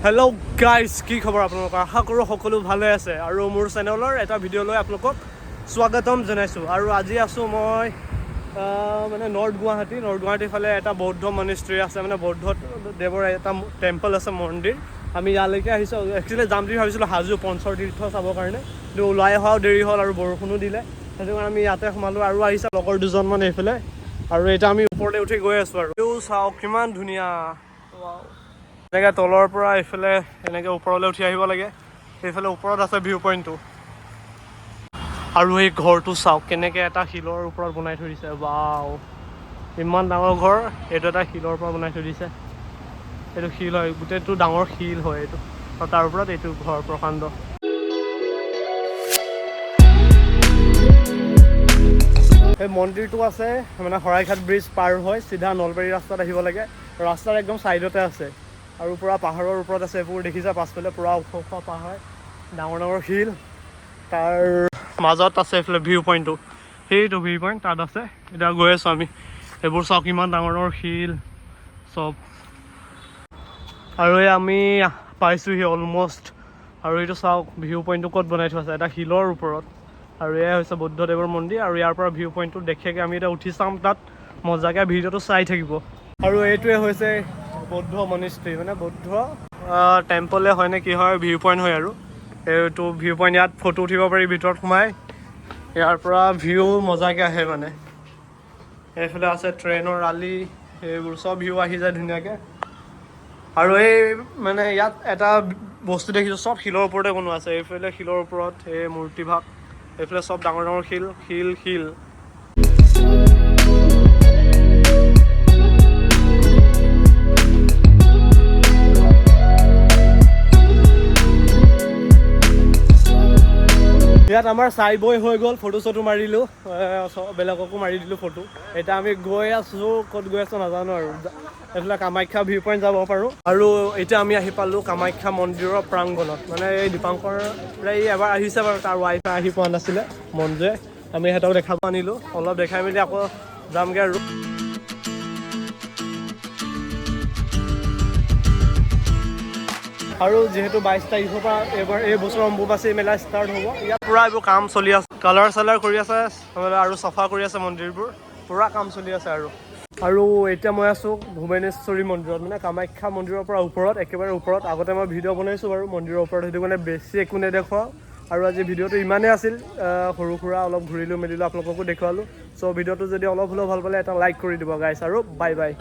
Hello' guys, কি খবৰ আপোনালোকৰ? আশা কৰোঁ সকলো ভালে আছে আৰু মোৰ চেনেলৰ এটা ভিডিঅ'লৈ আপোনালোকক স্বাগতম জনাইছোঁ। আৰু আজি আছোঁ মই মানে নৰ্থ গুৱাহাটীৰ ফালে এটা বৌদ্ধ মনিষ্ট্ৰী আছে, মানে বৌদ্ধ দেৱৰ এটা টেম্পল আছে, মন্দিৰ। আমি ইয়ালৈকে আহিছোঁ। একচুৱেলি যাম বুলি ভাবিছিলোঁ হাজো পঞ্চতীৰ্থ চাবৰ কাৰণে, কিন্তু ওলাই অহাও দেৰি হ'ল আৰু বৰষুণো দিলে, সেইটো কাৰণে আমি ইয়াতে সোমালোঁ। আৰু আহিছে লগৰ দুজনমান এইফালে, আৰু এতিয়া আমি ওপৰলৈ উঠি গৈ আছোঁ। আৰু চাওক কিমান ধুনীয়া, এনেকৈ তলৰ পৰা এইফালে এনেকৈ ওপৰলৈ উঠি আহিব লাগে। এইফালে ওপৰত আছে ভিউ পইণ্টটো, আৰু এই ঘৰটো চাওক কেনেকৈ এটা শিলৰ ওপৰত বনাই থৈ দিছে। ৱাও, ইমান ডাঙৰ ঘৰ, এইটো এটা শিলৰ পৰা বনাই থৈ দিছে। এইটো শিল হয়, গোটেইটো ডাঙৰ শিল হয় এইটো, আৰু তাৰ ওপৰত এইটো ঘৰ প্ৰকাণ্ড। এই মন্দিৰটো আছে মানে শৰাইঘাট ব্ৰিজ পাৰ হৈ চিধা নলবাৰী ৰাস্তাত আহিব লাগে। ৰাস্তাৰ একদম ছাইডতে আছে, আৰু পূৰা পাহাৰৰ ওপৰত আছে। এইবোৰ দেখিছে পাছফালে পূৰা ওখ ওখ পাহাৰ, ডাঙৰ ডাঙৰ শিল, তাৰ মাজত আছে এইফালে ভিউ পইণ্টটো। সেইটো ভিউ পইণ্ট তাত আছে, এতিয়া গৈ আছোঁ আমি। এইবোৰ চাওক ইমান ডাঙৰ ডাঙৰ শিল চব, আৰু এই আমি পাইছোঁহি অলমষ্ট। আৰু এইটো চাওক ভিউ পইণ্টটো ক'ত বনাই থোৱা আছে, এটা শিলৰ ওপৰত। আৰু এয়াই হৈছে বুদ্ধদেৱৰ মন্দিৰ, আৰু ইয়াৰ পৰা ভিউ পইণ্টটো দেখেগৈ। আমি এতিয়া উঠি চাম তাত, মজাকৈ ভিডিঅ'টো চাই থাকিব। আৰু এইটোৱে হৈছে বৌদ্ধ মনিষ্ট্ৰী, মানে বৌদ্ধ টেম্পলে হয় নে কি হয়, ভিউ পইণ্ট হয়। আৰু এইটো ভিউ পইণ্ট, ইয়াত ফটো উঠিব পাৰি ভিতৰত সোমাই। ইয়াৰ পৰা ভিউ মজাকৈ আহে মানে। এইফালে আছে ট্ৰেইনৰ আলি, এইবোৰ চব ভিউ আহি যায় ধুনীয়াকৈ। আৰু এই মানে ইয়াত এটা বস্তু দেখিছোঁ, চব শিলৰ ওপৰতে বনোৱা আছে। এইফালে শিলৰ ওপৰত এই মূৰ্তিভাগ, এইফালে চব ডাঙৰ ডাঙৰ শিল শিল শিল। ইয়াত আমাৰ চাই বৈ হৈ গ'ল, ফটো চটো মাৰিলোঁ, বেলেগকো মাৰি দিলোঁ ফটো। এতিয়া আমি গৈ আছোঁ, ক'ত গৈ আছোঁ নাজানো। আৰু এইফালে কামাখ্যা ভিউ পইণ্ট যাব পাৰোঁ। আৰু এতিয়া আমি আহি পালোঁ কামাখ্যা মন্দিৰৰ প্ৰাংগণত। মানে এই দীপাংকৰ এই এবাৰ আহিছে বাৰু, তাৰ ৱাইফে আহি পোৱা নাছিলে, মনজুৱে। আমি সিহঁতক দেখাব আনিলোঁ, অলপ দেখাই মেলি আকৌ যামগৈ। আৰু যিহেতু 22 তাৰিখৰ পৰা এই বছৰ অম্বুবাচী মেলা ষ্টাৰ্ট হ'ব, ইয়াত পূৰা এইবোৰ কাম চলি আছে, কালাৰ চালাৰ কৰি আছে, আৰু চাফা কৰি আছে মন্দিৰবোৰ, পূৰা কাম চলি আছে। আৰু এতিয়া মই আছোঁ ভূৱনেশ্বৰী মন্দিৰত, মানে কামাখ্যা মন্দিৰৰ পৰা ওপৰত, একেবাৰে ওপৰত। আগতে মই ভিডিঅ' বনাইছোঁ বাৰু মন্দিৰৰ ওপৰত, সেইটো মানে বেছি একো নেদেখুৱাওঁ। আৰু আজি ভিডিঅ'টো ইমানেই আছিল, সৰু সুৰা অলপ ঘূৰিলোঁ মেলিলোঁ, আপোনালোককো দেখুৱালোঁ। চ' ভিডিঅ'টো যদি অলপ হ'লেও ভাল পালে এটা লাইক কৰি দিব গাইছ, আৰু বাই বাই।